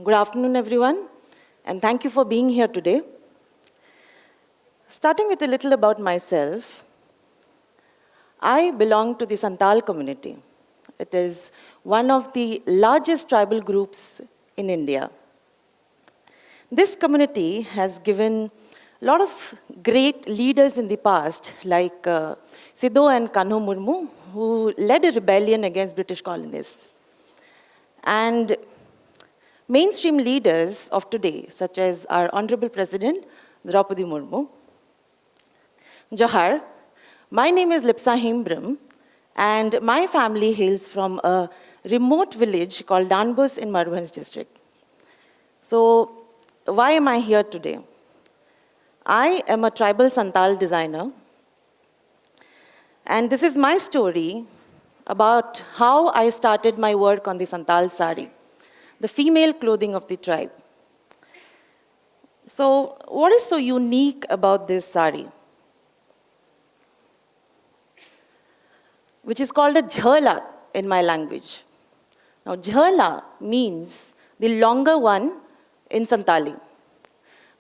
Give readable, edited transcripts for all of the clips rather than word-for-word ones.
Good afternoon, everyone, and thank you for being here today. Starting with a little about myself, I belong to the Santal community. It is one of the largest tribal groups in India. This community has given a lot of great leaders in the past, like Sidho and Kanhu Murmu, who led a rebellion against British colonists. And mainstream leaders of today, such as our Honorable President, Draupadi Murmu. Jhal-ah, my name is Lipsa Hembram, and my family hails from a remote village called Danbus in Marwans district. So, why am I here today? I am a tribal Santal designer, and this is my story about how I started my work on the Santal Saree, the female clothing of the tribe. So, what is so unique about this saree? Which is called a Jhal-ah in my language. Now, Jhal-ah means the longer one in Santali.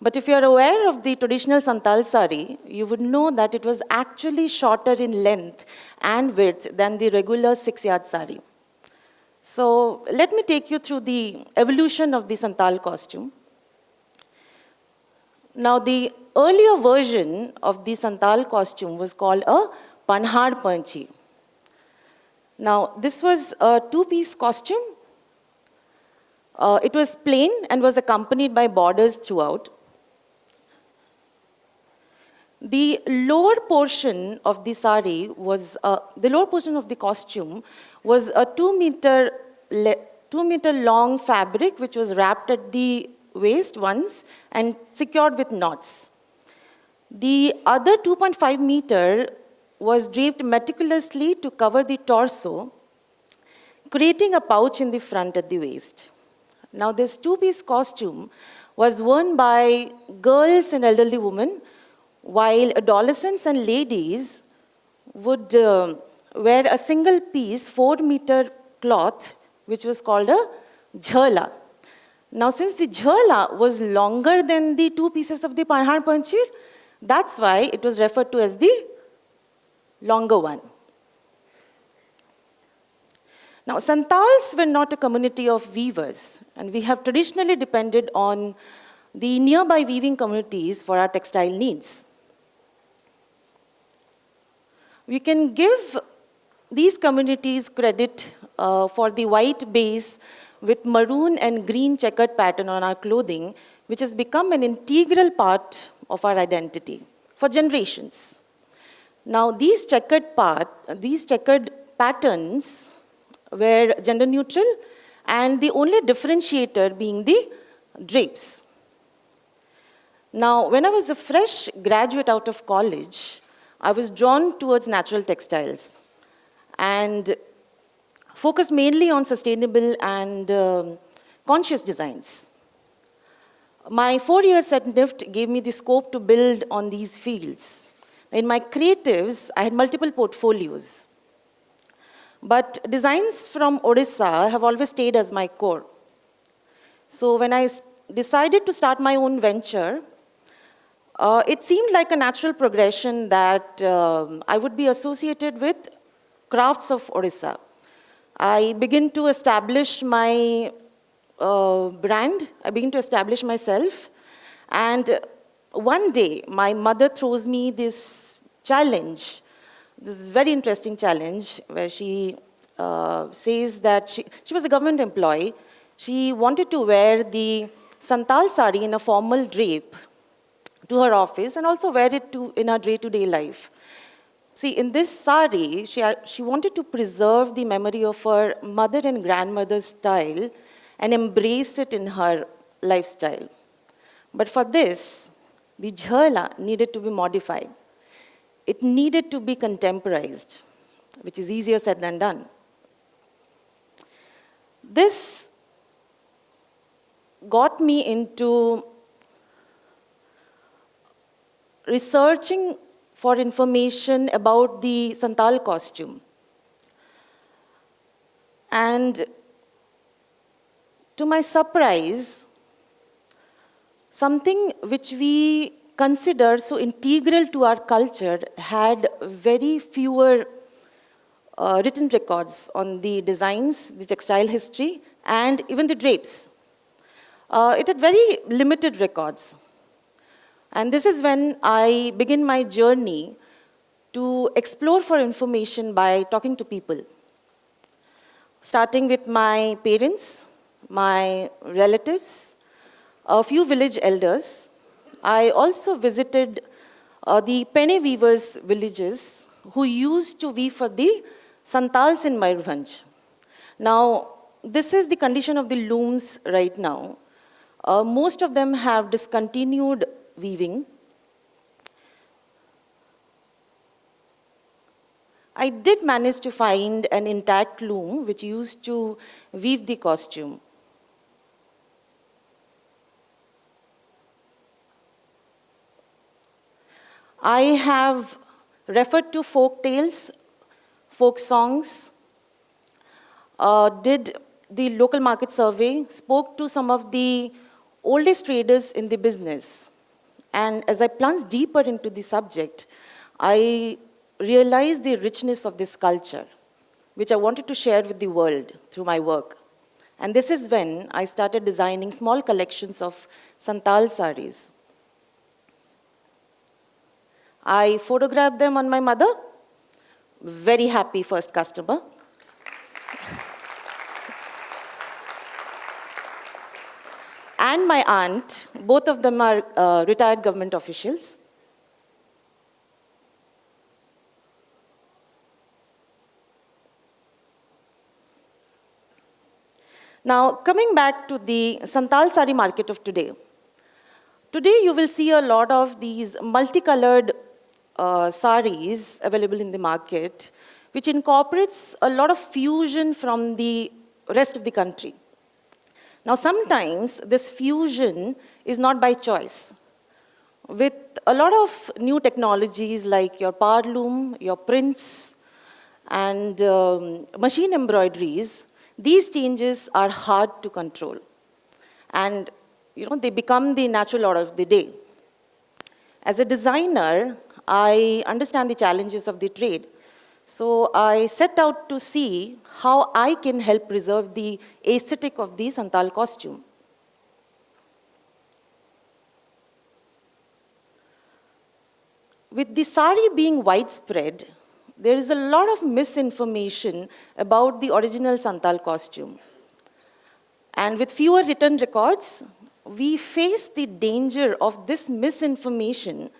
But if you're aware of the traditional Santal Saree, you would know that it was actually shorter in length and width than the regular 6-yard saree. So let me take you through the evolution of the Santal costume. Now, the earlier version of the Santal costume was called a Panhad Panchi. Now, this was a 2-piece costume. It was plain and was accompanied by borders throughout. The lower portion of the saree was, the lower portion of the costume was a 2-meter long fabric which was wrapped at the waist once and secured with knots. The other 2.5 meter was draped meticulously to cover the torso, creating a pouch in the front at the waist. Now, this 2-piece costume was worn by girls and elderly women, while adolescents and ladies would wear a single piece 4-meter cloth, which was called a Jhal-ah. Now, since the Jhal-ah was longer than the 2 pieces of the Panhad Panchi, that's why it was referred to as the longer one. Now, Santals were not a community of weavers, and we have traditionally depended on the nearby weaving communities for our textile needs. We can give these communities credit for the white base with maroon and green checkered pattern on our clothing, which has become an integral part of our identity for generations. Now, these checkered patterns were gender neutral, and the only differentiator being the drapes. Now, when I was a fresh graduate out of college, I was drawn towards natural textiles and focused mainly on sustainable and conscious designs. My 4 years at NIFT gave me the scope to build on these fields. In my creatives, I had multiple portfolios. But designs from Odisha have always stayed as my core. So when I decided to start my own venture, it seemed like a natural progression that I would be associated with crafts of Odisha. I began to establish my brand. I began to establish myself. And one day, my mother throws me this challenge, this very interesting challenge, where she says that she was a government employee. She wanted to wear the Santal Saree in a formal drape to her office and also wear it in her day-to-day life. See, in this saree, she wanted to preserve the memory of her mother and grandmother's style and embrace it in her lifestyle. But for this, the Jhal-ah needed to be modified. It needed to be contemporized, which is easier said than done. This got me into researching for information about the Santal costume. And To my surprise, something which we consider so integral to our culture had very fewer written records on the designs, the textile history, and even the drapes. It had very limited records. And this is when I begin my journey to explore for information by talking to people. Starting with my parents, my relatives, a few village elders. I also visited the penny weavers' villages who used to weave for the Santals in Mayurbhanj. Now, this is the condition of the looms right now. Most of them have discontinued weaving. I did manage to find an intact loom which used to weave the costume. I have referred to folk tales, folk songs, did the local market survey, spoke to some of the oldest traders in the business. And as I plunged deeper into the subject, I realized the richness of this culture, which I wanted to share with the world through my work. And this is when I started designing small collections of Santal sarees. I photographed them on my mother, very happy first customer. And my aunt, both of them are retired government officials. Now, coming back to the Santal Saree market of today. Today, you will see a lot of these multicolored sarees available in the market, which incorporates a lot of fusion from the rest of the country. Now, sometimes this fusion is not by choice. With a lot of new technologies like your power loom, your prints, and machine embroideries, these changes are hard to control. And they become the natural order of the day. As a designer, I understand the challenges of the trade. So I set out to see how I can help preserve the aesthetic of the Santal costume. With the sari being widespread, there is a lot of misinformation about the original Santal costume. And with fewer written records, we face the danger of this misinformation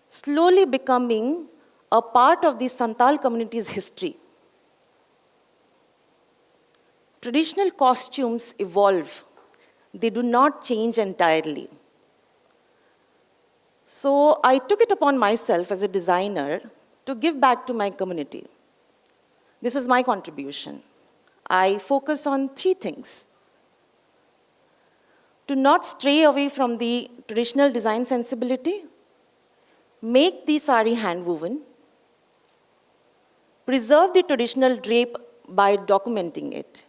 slowly becoming a part of the Santal community's history. Traditional costumes evolve. They do not change entirely. So I took it upon myself as a designer to give back to my community. This was my contribution. I focused on 3 things. To not stray away from the traditional design sensibility, make the sari hand-woven, preserve the traditional drape by documenting it.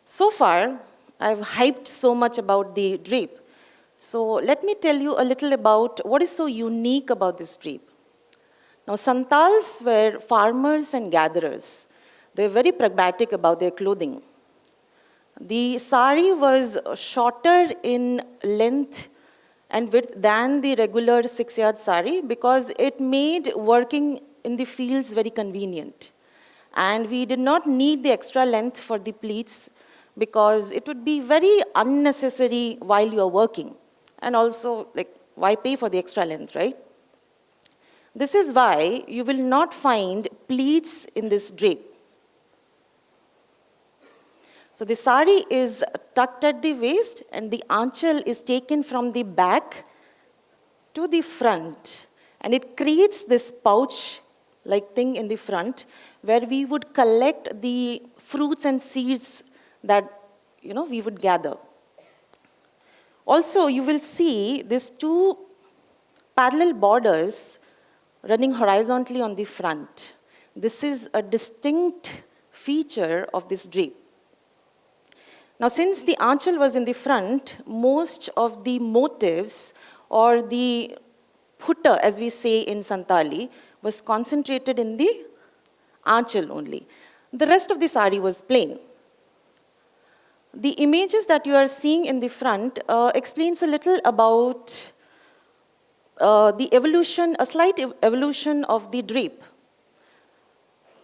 So far, I've hyped so much about the drape. So let me tell you a little about what is so unique about this drape. Now, Santals were farmers and gatherers. They were very pragmatic about their clothing. The sari was shorter in length and width than the regular 6-yard sari because it made working in the fields very convenient. And we did not need the extra length for the pleats because it would be very unnecessary while you are working. And also, why pay for the extra length, right? This is why you will not find pleats in this drape. So the sari is tucked at the waist and the anchal is taken from the back to the front. And it creates this pouch-like thing in the front where we would collect the fruits and seeds that we would gather. Also, you will see these 2 parallel borders running horizontally on the front. This is a distinct feature of this drape. Now, since the aanchal was in the front, most of the motifs or the putta, as we say in Santali, was concentrated in the aanchal only. The rest of the sari was plain. The images that you are seeing in the front explains a little about the evolution, a slight evolution of the drape.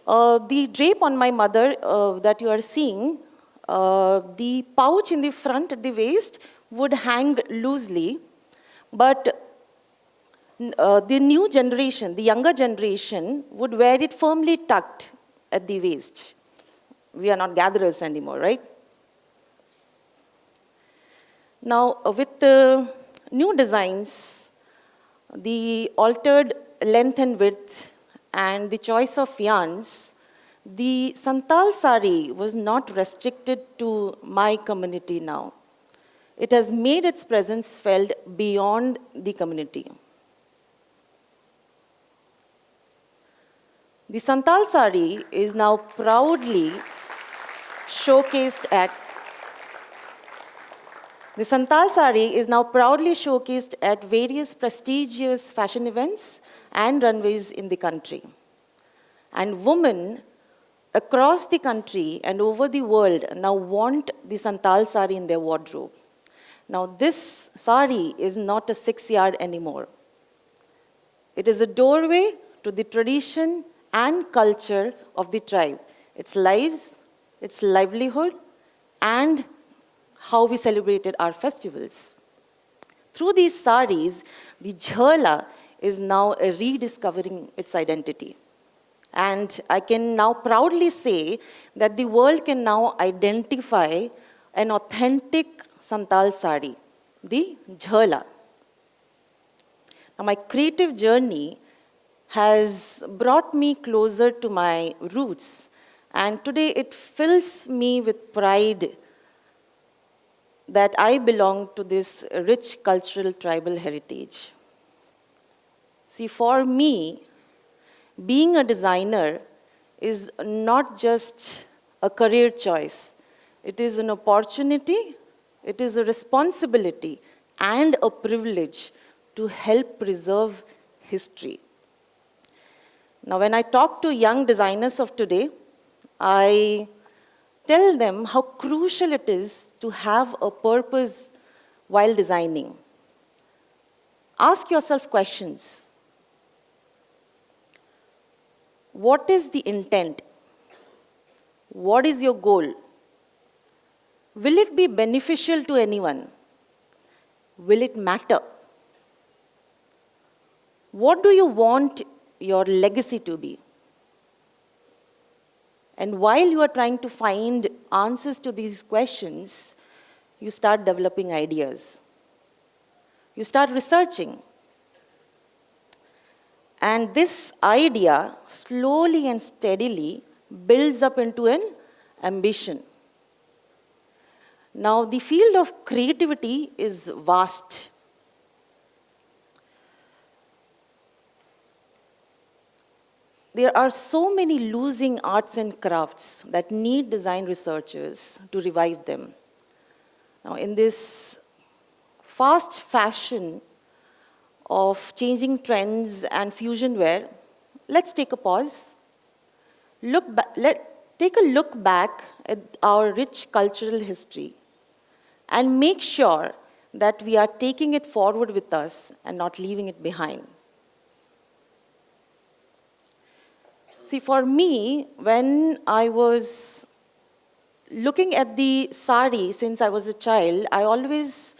The drape on my mother that you are seeing, the pouch in the front at the waist would hang loosely, but the new generation, the younger generation, would wear it firmly tucked at the waist. We are not gatherers anymore, right? Now, with the new designs, the altered length and width, and the choice of yarns, the Santal Saree was not restricted to my community now. It has made its presence felt beyond the community. The Santal Saree is now proudly showcased at various prestigious fashion events and runways in the country. And women across the country and over the world now want the Santal Saree in their wardrobe. Now, this sari is not a 6-yard anymore. It is a doorway to the tradition and culture of the tribe, its lives, its livelihood, and how we celebrated our festivals. Through these saris, the Jhal-ah is now rediscovering its identity. And I can now proudly say that the world can now identify an authentic Santal Saree, the Jhal-ah. Now, my creative journey has brought me closer to my roots, and today it fills me with pride that I belong to this rich cultural tribal heritage. See, for me, being a designer is not just a career choice. It is an opportunity, it is a responsibility, and a privilege to help preserve history. Now, when I talk to young designers of today, I tell them how crucial it is to have a purpose while designing. Ask yourself questions. What is the intent? What is your goal? Will it be beneficial to anyone? Will it matter? What do you want your legacy to be? And while you are trying to find answers to these questions, you start developing ideas. You start researching. And this idea slowly and steadily builds up into an ambition. Now, the field of creativity is vast. There are so many losing arts and crafts that need design researchers to revive them. Now, in this fast fashion of changing trends and fusion wear, let's take a pause. Take a look back at our rich cultural history and make sure that we are taking it forward with us and not leaving it behind. See, for me, when I was looking at the sari since I was a child, I always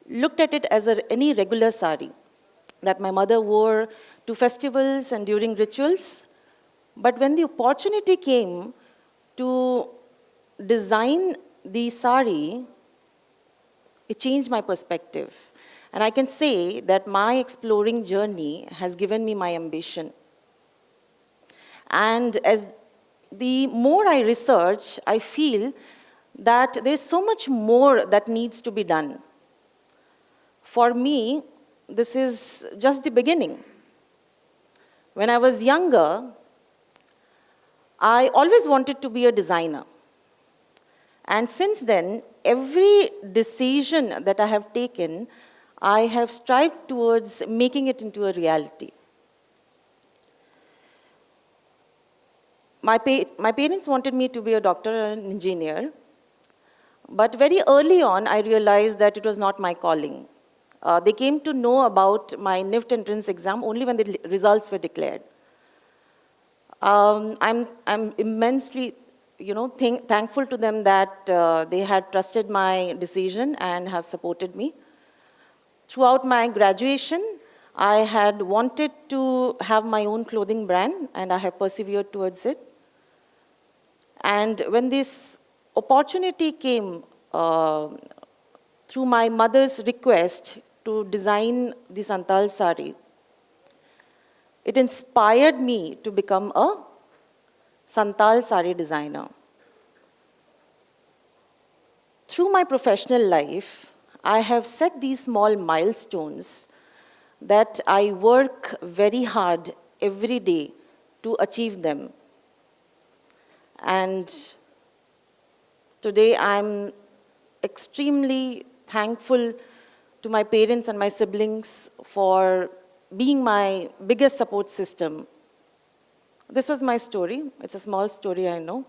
looked at it as any regular sari that my mother wore to festivals and during rituals. But when the opportunity came to design the sari, it changed my perspective. And I can say that my exploring journey has given me my ambition. And as the more I research, I feel that there's so much more that needs to be done. For me, this is just the beginning. When I was younger, I always wanted to be a designer. And since then, every decision that I have taken, I have strived towards making it into a reality. My parents wanted me to be a doctor or an engineer, but very early on, I realized that it was not my calling. They came to know about my NIFT entrance exam only when the results were declared. I'm immensely, thankful to them that they had trusted my decision and have supported me. Throughout my graduation, I had wanted to have my own clothing brand, and I have persevered towards it. And when this opportunity came through my mother's request to design the Santal Saree, it inspired me to become a Santal Saree designer. Through my professional life, I have set these small milestones that I work very hard every day to achieve them. And today I'm extremely thankful to my parents and my siblings for being my biggest support system. This was my story. It's a small story, I know.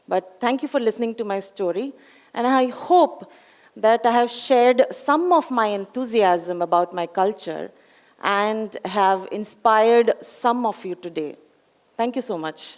But thank you for listening to my story. And I hope that I have shared some of my enthusiasm about my culture and have inspired some of you today. Thank you so much.